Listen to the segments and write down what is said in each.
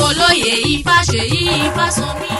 Olóyè Ifá Ṣèyí Ifásànmí.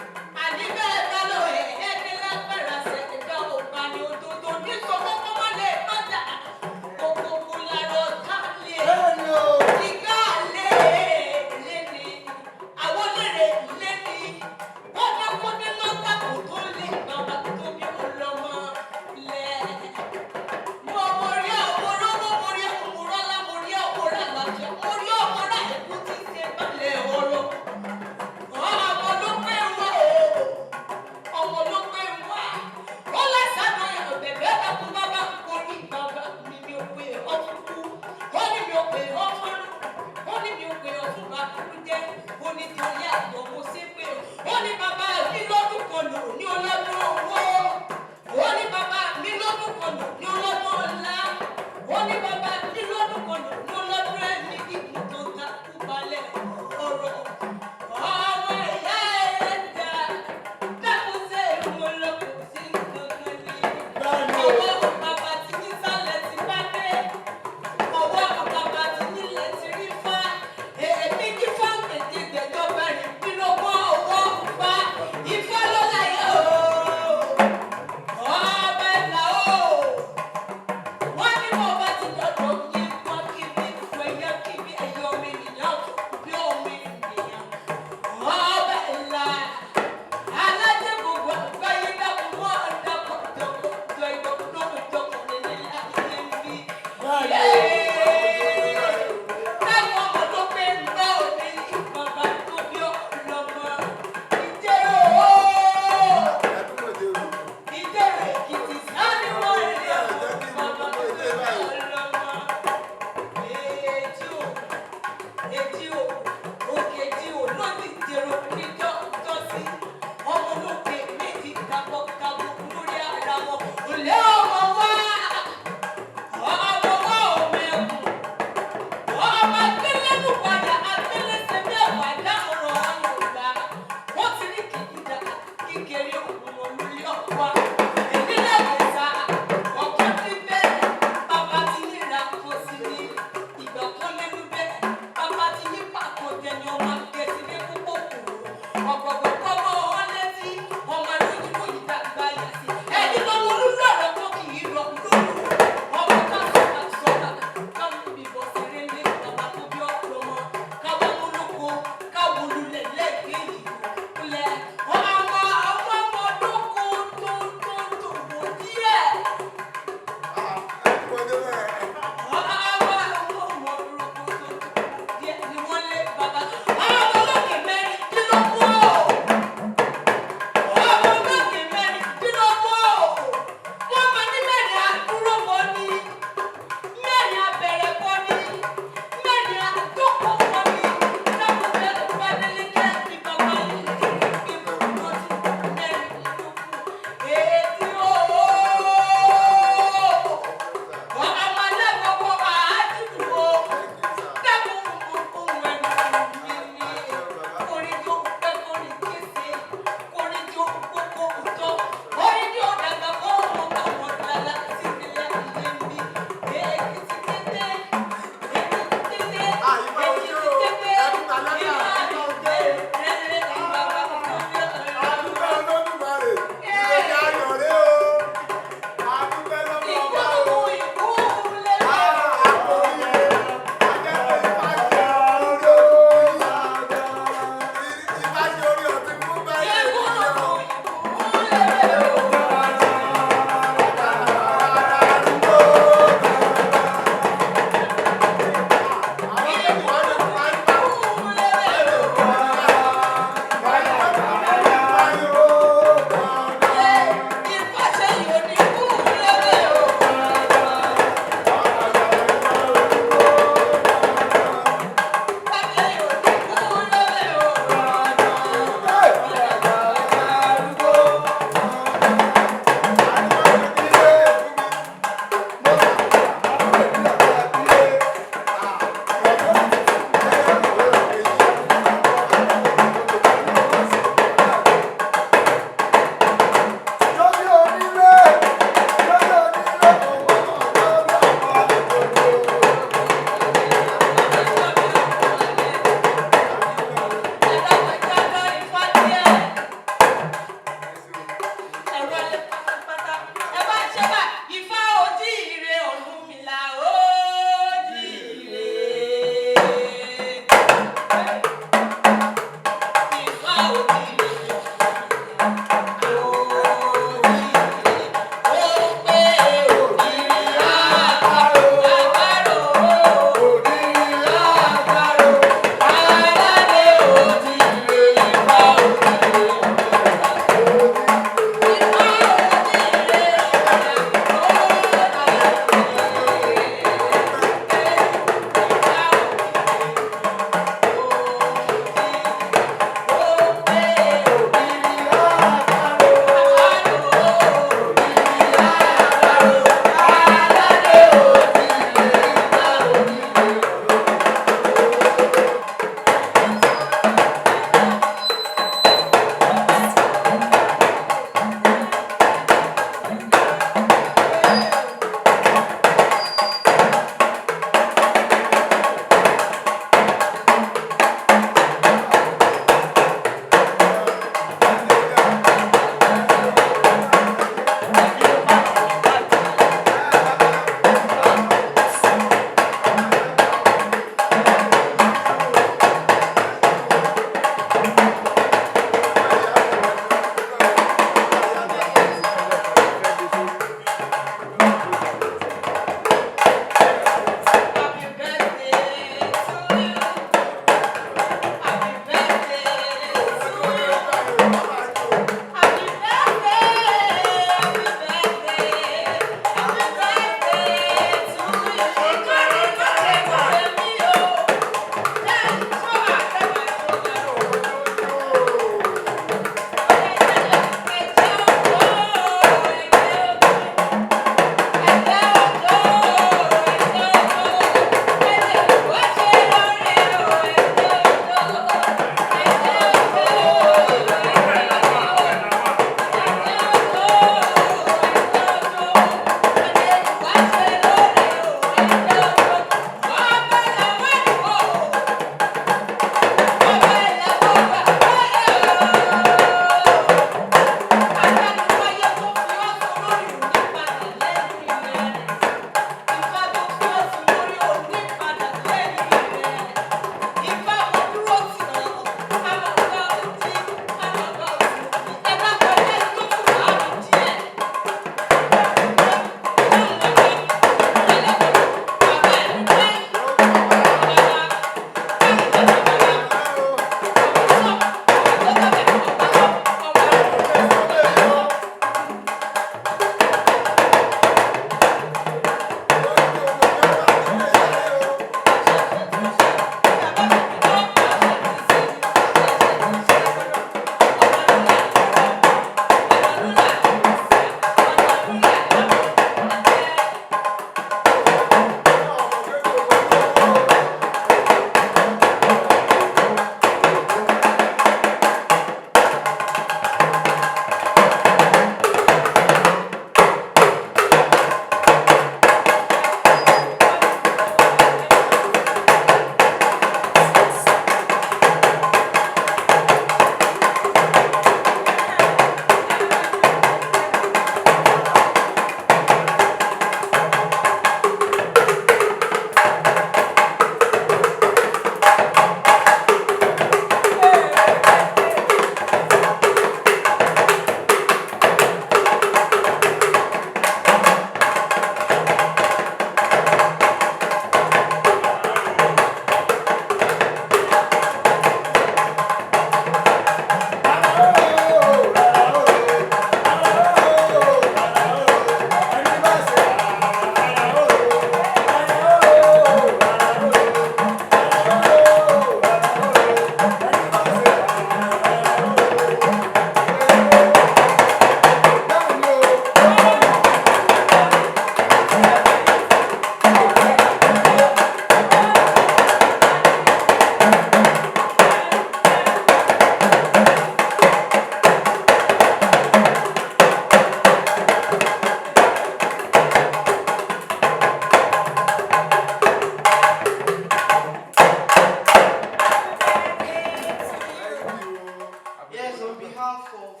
is on behalf of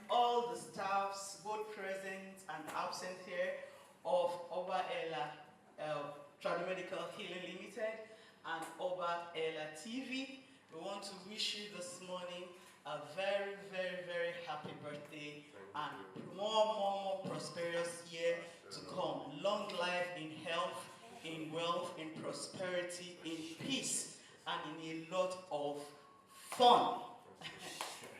all the staffs, both present and absent here, of Oba Ela Tradomedical Ltd and Oba Ela TV. We want to wish you this morning a very, very, very happy birthday and more prosperous year to come. Long life in health, in wealth, in prosperity, in peace, and in a lot of fun.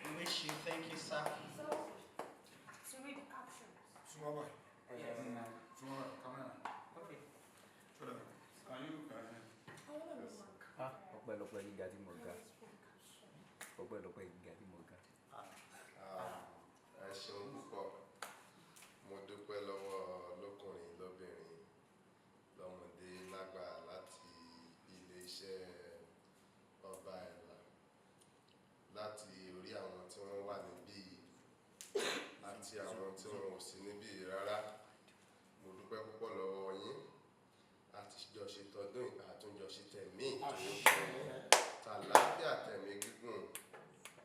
We wish you. Thank you, sir. To read captions. Small boy. Yes. Come on. Okay. Can you? Ọpẹ́lọpẹ́ gíga tí mo ga. Ọpẹ́lọpẹ́ gíga tí mo ga. Ẹ ṣeun púpọ̀. Mo dúpẹ́ lọ́wọ́ lọ́kùnrin lóbìnrin lọ́mọdé lágbà láti ilé-iṣẹ́ Oba Ela, láti orí àwọn tí wọ́n wà níbí àti àwọn tí wọ́n ò sí níbí rárá. Mo dúpẹ́ púpọ̀ lọ́wọ́ yín. Àtijọ́ ṣe tọdún àtúnjọ ṣe tẹ̀mí tàlàáfíà tẹ̀mí gígùn,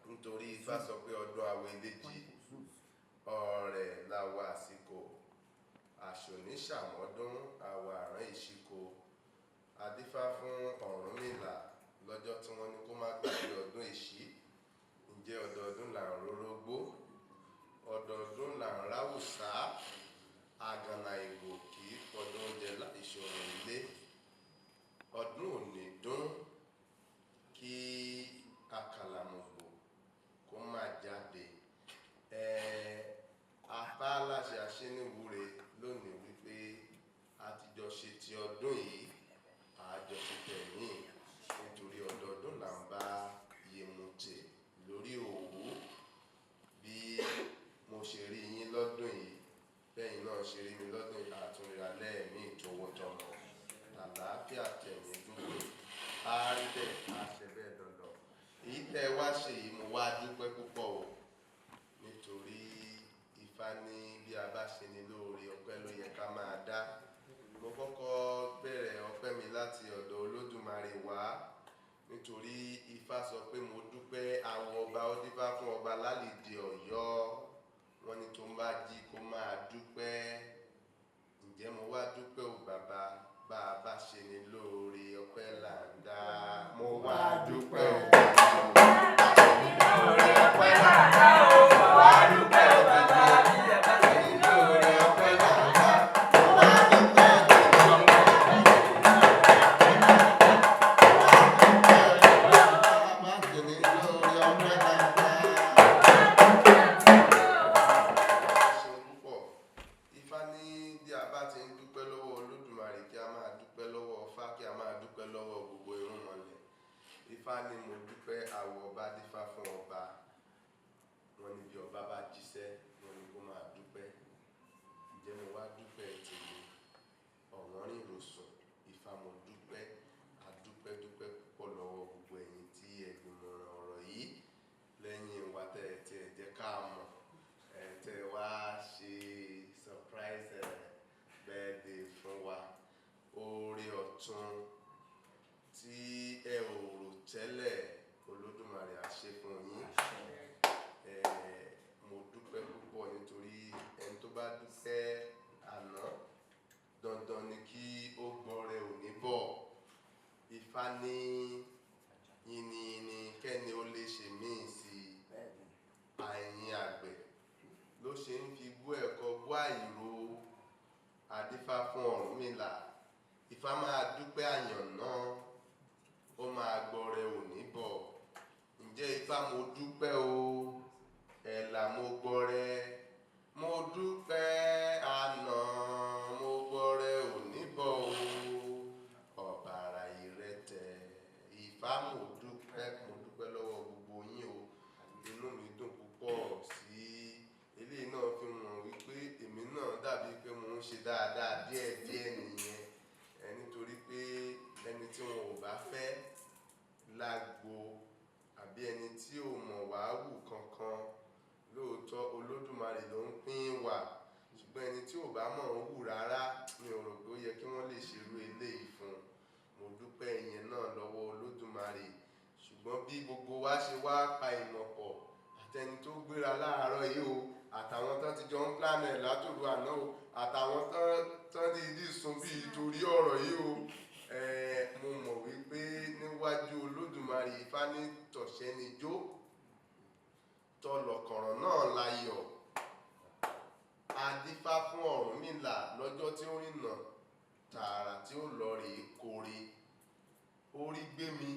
nítorí Ifá sọ pé ọdún Awẹ́lẹ́jì ọ̀rẹ́ láwa àsìkò àṣòníṣàmọ́dún àwa àrán ìṣíkò. Adífá fún Ọ̀rúnmìlà lọ́jọ́ tí wọ́n ní kó má gbàgbé ọdún Èṣí. Ǹjẹ́ ọdọọdún là ń rórógbó, ọdọọdún là ń ráwùsá, àgànà ìgò kì í pọdún oúnjẹ ìṣòro ilé. Ọdún òní dún kí àkàlàmọ̀gbò kó má jáde. Apá aláṣẹ aṣẹ́niwúre lónìí wípé àtijọ́ ṣe ti ọdún yìí àjọ ti tẹ̀mí, nítorí ọdọọdún là ń bá yemùtè lórí òwú. Bí mo ṣe rí yín lọ́dún yìí, bẹ́yìn náà ṣe rí mi lọ́dún yìí, àtúnra lẹ́ẹ̀mí ìtòwótọ́mọ. Àlàáfíà tẹ̀mí dúró. A rí bẹ́ẹ̀, a ṣe bẹ́ẹ̀ dandan. Èyí tẹ́ wá ṣe yìí mo wá dúpẹ́ púpọ̀ o, nítorí Ifá ní bí a bá ṣe ní lóore ọpẹ́ ló yẹ ká máa dá. Mo kọ́kọ́ bẹ̀rẹ̀ ọpẹ́ mi láti ọ̀dọ̀ Olódùmarè wá, nítorí Ifá sọ pé mo dúpẹ́ àwọn ọba ó dífá fún ọba lálìdí Ọ̀yọ́. Wọ́n ní tó ń bá jí kó máa dúpẹ́. Ǹjẹ́ mo wá dúpẹ́ o bàbá, bá a bá ṣe ní lóore ọpẹ́ là ń dá. Mo wá dúpẹ́ o bàbá, lóore ọpẹ́ là ń dá o. Mo wá dúpẹ́ o bàbá, lóore ọpẹ́ là ń dá. Mo wá dúpẹ́ o Ifá ní bí a bá ti ń dúpẹ́ lọ́wọ́ Olódùmarè kí a máa dúpẹ́ lọ́wọ́ Ọ̀fà, kí a máa dúpẹ́ lọ́wọ́ gbogbo irúnmọlẹ̀. Ifá ní mo dúpẹ́ àwọ̀ ọba dífá fún ọba. Wọ́n ní bí ọba bá jíṣẹ́, wọ́n ní kó máa dúpẹ́. Ǹjẹ́ mo wá dúpẹ́ tèmi ọ̀wọ́n rìn rosùn. Ifá mo dúpẹ́, dúpẹ́ púpọ̀ lọ́wọ́ gbogbo ẹ̀yin tí ẹ gbìmọ̀ràn ọ̀rọ̀ yìí lẹ́yìn wa tẹ́ ẹ jẹ́ ká mọ̀, tẹ́ wá ṣe surprise birthday fún wa. Oore ọ̀tun tí ẹ ò rò tẹ́lẹ̀, Olódùmarè á ṣe fún yín. Mo dúpẹ́ púpọ̀ nítorí ẹni tó bá dúpẹ́ àná dandan ni kí ó gbọ́rẹ̀ òní bọ̀. Ifá ní yìnyín kẹ́ni ó lè ṣe míì sí àyìn àgbẹ̀ ló ṣe ń fi bú ẹ̀kọ́ bú àìró. Adífá fún Ọ̀rúnmìlà. Ifá máa dúpẹ́ àyàn náà, ó máa gbọ́rẹ̀ òní bọ̀. Ǹjẹ́ Ifá mo dúpẹ́ o, Ẹ̀là mo gbọ́rẹ̀. Mo dúpẹ́ àná, mo gbọ́rẹ̀ òní bọ̀ o. Ọ̀bàrà ìrẹtẹ̀. Ifá mo dúpẹ́ lọ́wọ́ gbogbo yín o. Inú mi dùn púpọ̀ sí eléyìí náà, fi hàn wípé èmi náà dàbí pé mo ń ṣe dáadáa díẹ̀díẹ̀ nìyẹn. Nítorí pé ẹni tí wọn ò bá fẹ́ lágbo àbí ẹni tí ò mọ̀ wàhù kankan, lóòótọ́ Olódùmarè ló ń pín wà. Ṣùgbọ́n ẹni tí ò bá mọ̀ ń hù rárá, mi ò rò pé ó yẹ kí wọ́n lè ṣerú eléyìí fún. Mo dúpẹ́ ìyẹn náà lọ́wọ́ Olódùmarè. Ṣùgbọ́n bí gbogbo wa ṣe wá pa ìmọ̀ pọ̀ tẹni tó gbéra láàárọ̀ yìí o àtàwọn tán ti jọ ń plan ẹ̀ látòru àná o àtàwọn tán ti dì sùn bí torí ọ̀rọ̀ yìí o mo mọ̀ wípé níwájú Olódùmarè Ifá ní tọ̀ṣẹ́ ni jó tọlọ̀kọ̀rọ̀ náà láyọ̀ adífá fún Ọ̀rúnmìlà lọ́jọ́ tí ó rìnà tààrà tí ó lọ rèé kórè orí gbé mi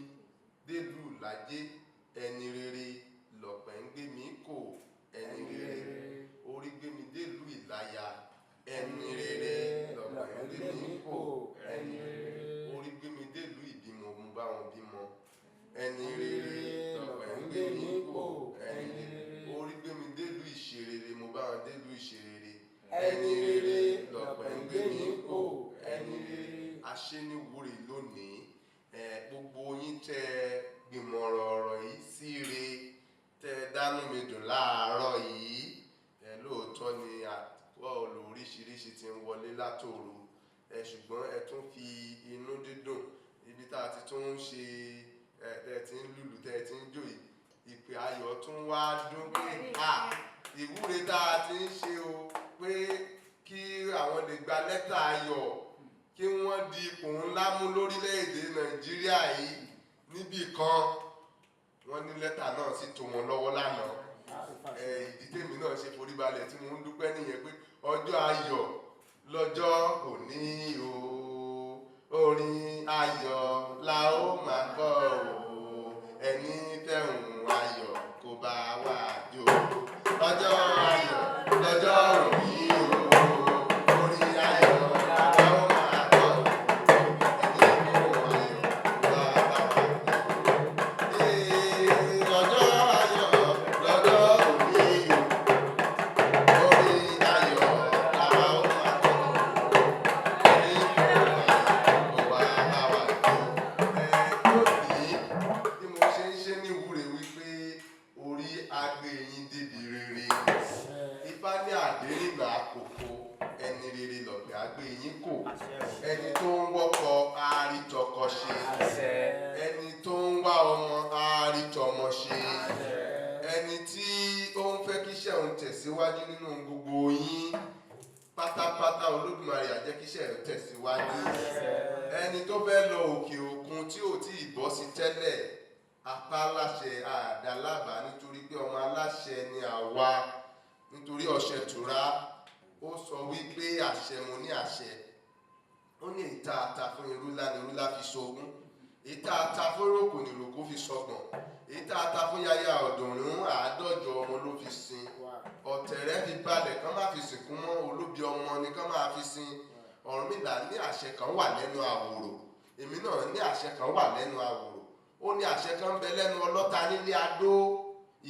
délùú Lájé ẹni rere lọ̀pẹ̀ ń gbé mi kò ẹni rere orí gbé mi délùú Ìláyà ẹni rere lọ̀pẹ̀ ń gbé mi kò ẹni rere orí gbé mi délùú Ìbímọ mo bá wọn bímọ ẹni rere lọ̀pẹ̀ ń gbé mi kò ẹni rere orí gbé mi délùú Ìṣerere mo bá wọn délùú Ìṣerere ẹni rere lọ̀pẹ̀ ń gbé mi kò ẹni rere aṣẹ́niwúre lónìí gbogbo yín tẹ́ gbìmọ̀rọ̀ ọ̀rọ̀ yìí síre tẹ́ dánú mi dùn láàárọ̀ yìí lóòótọ́ ni àtúwọ̀ olóríṣiríṣi ti ń wọlé látòru ṣùgbọ́n ẹ tún fi inú dídùn ibi tá a ti tún ń ṣe tẹ́ ti ń lùlù tẹ́ ti ń jó ìpè ayọ̀ tún wá dún pé ìwúre tá a ti ń ṣe o pé kí àwọn lè gba lẹ́tà ayọ̀ kí wọ́n di ipò ńlá mú lórílẹ̀‐èdè Nàìjíríà yìí níbì kan wọ́n ní lẹ́tà náà sì tó wọn lọ́wọ́ lánàá ìdí tèmi náà ṣe foríbalẹ̀ tí mo ń dúpẹ́ nìyẹn pé ọjọ́ ayọ̀ lọ́jọ́ òní o orin ayọ̀ la ó máa gbọ́ o ẹni fẹ́hùn ayọ̀ kó bá wà jó ọjọ́ ayọ̀ lọ́jọ́ òní o orin ayọ̀ la ó máa gbọ́ ẹni fẹ́hùn ayọ̀ kó bá wà jó ọjọ́ ayọ̀ lọ́jọ́ òní o orin ayọ̀ la ó máa gbọ́ ẹni fẹ́hùn ayọ̀ kó bá wà jó lónìí bí mo ṣe ń ṣe ní ìwúre wípé orí agbe yín débi rere Ifá ní àdéhìnà àkókò ẹni rere lọ̀gbẹ̀ agbe yín kò ẹni tó ń wọ́kọ àárítọkọ ṣe ẹni tó ń wá ọmọ àárítọmọ ṣe ẹni tí ó ń fẹ́ kíṣẹ́ òun tẹ̀síwájú nínú gbogbo yín pátápátá Olódùmarè á jẹ́ kíṣẹ́ òun tẹ̀síwájú ẹni tó fẹ́ lọ òkè òkun tí ò tí ì bọ́ sí tẹ́lẹ̀ apá aláṣẹ àdálábà nítorí pé ọmọ aláṣẹ ni àwa nítorí ọ̀ṣẹ́ tura ó sọ wípé àṣẹ mo ní àṣẹ ó ní ìta ata fún irúlá ni irúlá fi ṣogún ìta ata fún ìrókò ni ìrókò fi ṣọgbọ̀n ìta ata fún yaya ọ̀dùnrún 150 ọmọ ló fi sin ọ̀tẹ̀rẹ̀ fi balẹ̀ kán má fi sìnkú mọ́ olóbi ọmọ ni kán má fi sin Ọ̀rúnmìlà ní àṣẹ kan wà lẹ́nu àwòrò èmi náà ní àṣẹ kan wà lẹ́nu àwòrò ó ní àṣẹ kan bẹ lẹ́nu ọlọ́ta nílé adó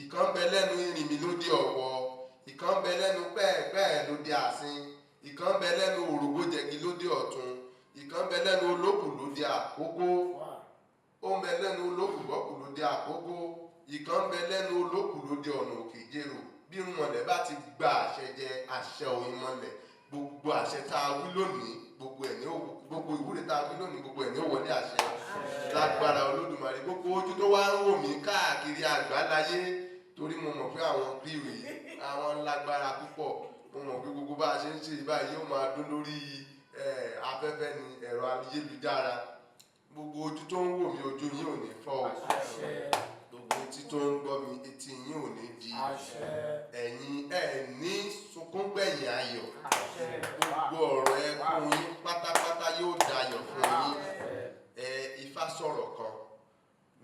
ìkan bẹ lẹ́nu ìrìnmí lóde ọ̀wọ̀ ìkan bẹ lẹ́nu pẹ́ẹ̀pẹ́ẹ̀ lóde àsìn ìkan bẹ lẹ́nu òrògbòjẹ̀gì lóde ọ̀tún ìkan bẹ lẹ́nu olókùn lóde àkókò ó ń bẹ lẹ́nu olókùn bọ́kù lóde àkókò ìkan bẹ lẹ́nu olókùn lóde ọ̀nà òkè jèrò bí irúnmọlẹ̀ bá ti gba àṣẹ jẹ àṣẹ òun mọlẹ̀ gbogbo àṣẹ tá a wí lónìí gbogbo ìwúre tá a wí lónìí gbogbo ẹ̀ ní ó wọlé àṣẹ lágbára Olódùmarè gbogbo ojú tó wá ń wò mí káàkiri àgbáláyé torí mo mọ̀ pé àwọn kíwì àwọn lágbára púpọ̀ mo mọ̀ pé gbogbo bá a ṣe ń ṣe báyìí yóò máa dún lórí afẹ́fẹ́ ni ẹ̀rọ ayélujára gbogbo ojú tó ń wò mí ojú yín ò ní fọ́ gbogbo etí tó ń gbọ́ mi etí yín ò ní di ẹ̀yin ẹ̀ ní sunkún gbẹ̀yìn ayọ̀ gbogbo ọ̀rọ̀ ẹkún yín pátápátá yóò dayọ̀ fún yín Ifá sọ̀rọ̀ kan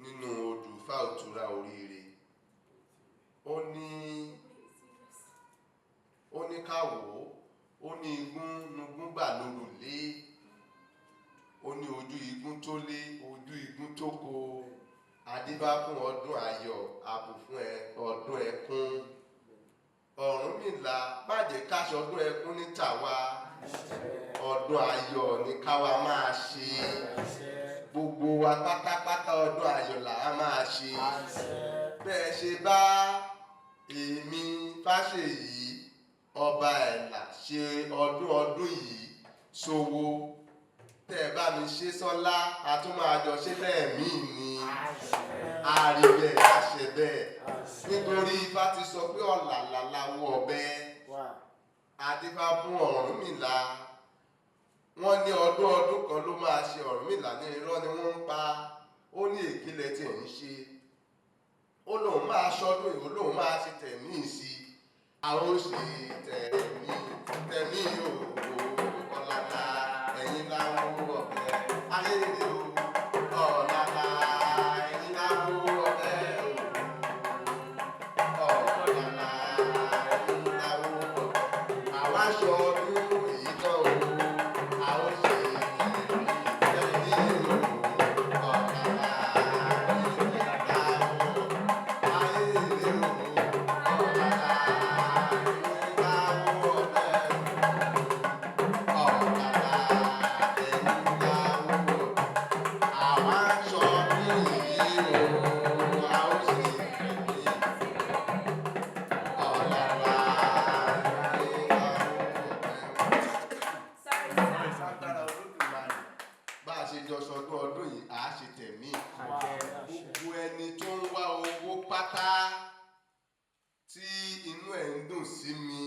nínú odù Ifá òtúra oríire ó ní káwò ó ní igún nugún gbà lórùlé ó ní ojú igún tó lé ojú igún tó kó adébá fún ọdún ayọ̀ àbò fún ọdún ẹkún Ọ̀rúnmìlà má jẹ́ ká ṣọdún ẹkún ní tàwa ọdún ayọ̀ ní káwa máa ṣe gbogbo wa pátápátá ọdún ayọ̀ là á máa ṣe bẹ́ẹ̀ ṣe bá èmi Fáṣèyí Ọba Ẹ̀là ṣe ọdún yìí ṣòwò tẹ́ bá mi ṣe sọ́lá a tún máa jọ ṣe lẹ́ẹ̀mí ni àríbẹ̀ àṣẹ bẹ́ẹ̀ nítorí Ifá ti sọ pé ọ̀làlà láwọ̀ ọ̀bẹ adífá fún Ọ̀rúnmìlà wọ́n ní ọdún kan ló máa ṣe Ọ̀rúnmìlà ní irọ́ ni wọ́n ń pa ó ní èkìlẹ̀ tí ń ṣe ó lóun máa ṣọdún ìwò lóun máa ṣe tẹ̀mí sí àwọn ó ṣe tẹ̀mí òwò ọ̀làlà ẹ̀yìn láwọ̀ ọ̀bẹ ayédè ọ̀làlà ẹ̀yìn láwọ̀ ọ̀bẹ ọ̀làlà ẹ̀yìn láwọ̀ ọ̀bẹ àwọn aṣọ ọdún èyí kan o àwọn ṣe tẹ̀mí òwò ọ̀làlà ẹ̀yìn láwọ̀ ayédè ọ̀làlà ẹ̀yìn láwọ̀ ọ̀bẹ. Ọdún yìí a ṣe tẹ̀mí gbogbo ẹni tó ń wá owó pátá tí inú ẹ̀ ń dùn sí mi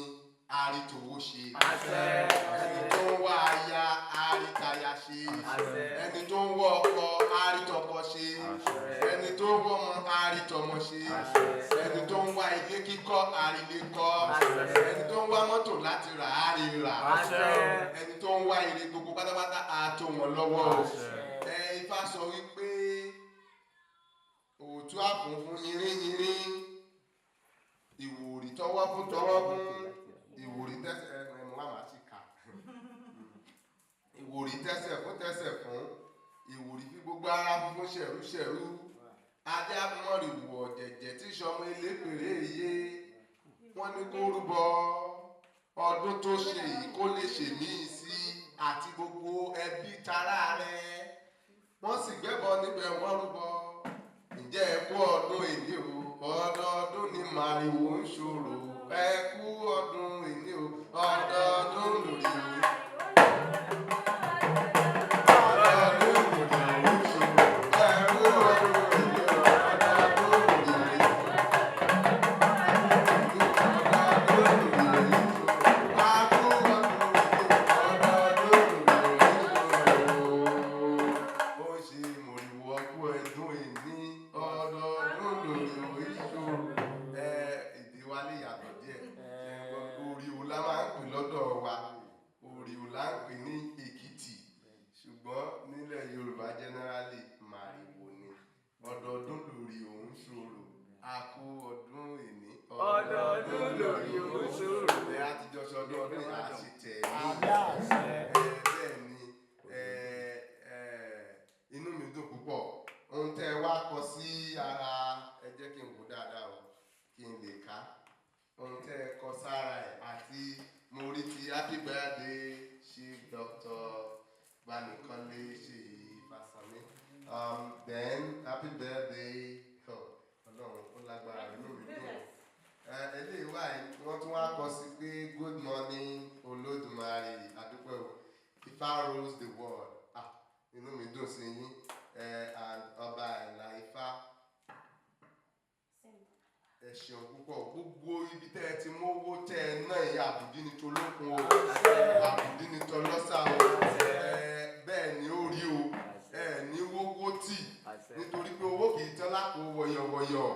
àrítòwó ṣe ẹni tó ń wá aya àrítaya ṣe ẹni tó ń wá ọkọ àrítọkọ ṣe ẹni tó ń wá ọmọ àrítọmọ ṣe ẹni tó ń wá ilé kíkọ́ àrílé kọ́ ẹni tó ń wá mọ́tò láti rà àrírà ẹni tó ń wá ire gbogbo pátápátá àtò wọn lọ́wọ́ Ifá sọ wípé òtún àfúnfún yìnrín ìwòrì tọwọ́ fún ìwòrì tẹ́sẹ̀ ẹ̀mú àmà sí ká ìwòrì tẹ́sẹ̀ fún ìwòrì fi gbogbo ara fún ṣẹ̀rú adé amọ̀rìwò ọ̀jẹ̀jẹ̀ tí sọmọ elépèrè yé wọ́n ní kó rúbọ ọdún tó ṣe yìí kó lè ṣèmí sí àti gbogbo ẹbí tará rẹ̀ wọ́n sì gbẹ́bọ níbẹ̀ wọ́n rúbọ ǹjẹ́ ẹ kú ọdún èní o ọdọọdún ni màrìwò ń ṣòro ẹ kú ọdún èní o ọdọọdún lórí o. Then happy birthday eléyìí wọ́n tún wá kọ sí pé good morning Olódùmarè àdúpẹ́ o Ifá rules the world inú mi dùn sí yín and Oba Ela Ifa ẹ ṣeun púpọ̀ gbogbo ibi tẹ́ ẹ ti mówó tẹ́ ẹ náà yẹ àbùdí ni tolókun o àbùdí ni tọlọ́sà o bẹ́ẹ̀ ni ó rí o ní wọ́wọ́ tì nítorí pé owó kì í tán lápò wọ̀yọ̀wọ̀yọ̀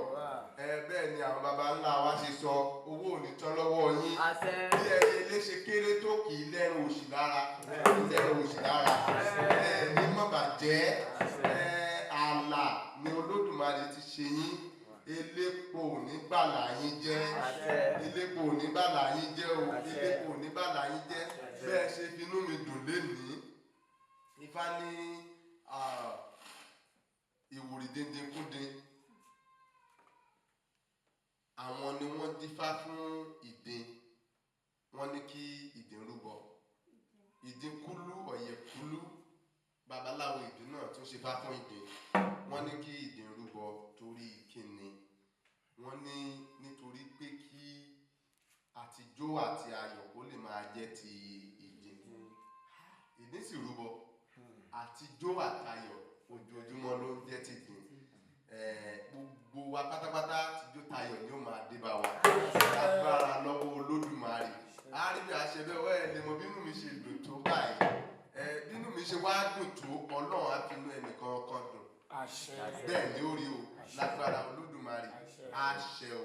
bẹ́ẹ̀ ni àwọn baba ńlá wa ṣe sọ owó ò ní tán lọ́wọ́ yín bí ẹyẹ ilé ṣe kéré tó kì í lẹ́rù òṣì lára ní mọ̀bàjẹ́ ààlà ni Olódùmarè ti ṣe yín elépo ò ní bàlà yín jẹ́ elépo ò ní bàlà yín jẹ́ o elépo ò ní bàlà yín jẹ́ bẹ́ẹ̀ ṣe finú mi dùn lénìí Ifá ní ìwòrì díndín kúndín àwọn ni wọ́n dífá fún ìdin wọ́n ní kí ìdin rúbọ ìdin kúlú ọ̀yẹ̀ kúlú babaláwo ìdin náà tún ṣe fá fún ìdin wọ́n ní kí ìdin rúbọ torí kíni wọ́n ní nítorí pé kí àtijọ́ àti ayọ̀ kó lè máa jẹ́ ti ìdin sì rúbọ àtijọ́ àtayọ̀ ojoojúmọ́ ló ń jẹ́ tìgbìn. Gbogbo wa pátápátá tijọ́ tayọ̀ ni ó máa dé bá wa. Lágbára lọ́wọ́ Olódùmarè. A rí bí a ṣe bẹ́ẹ̀ ẹ̀ lè mọ bínú mi ṣe dùn tó báyìí. Bínú mi ṣe wá dùn tó Ọlọ́run á fi inú ẹnìkan kan dùn. Bẹ́ẹ̀ ni ó rí o. Lágbára Olódùmarè. Àṣẹ o.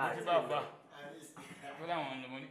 Àti bàbá tó láwọn ọmọ ní.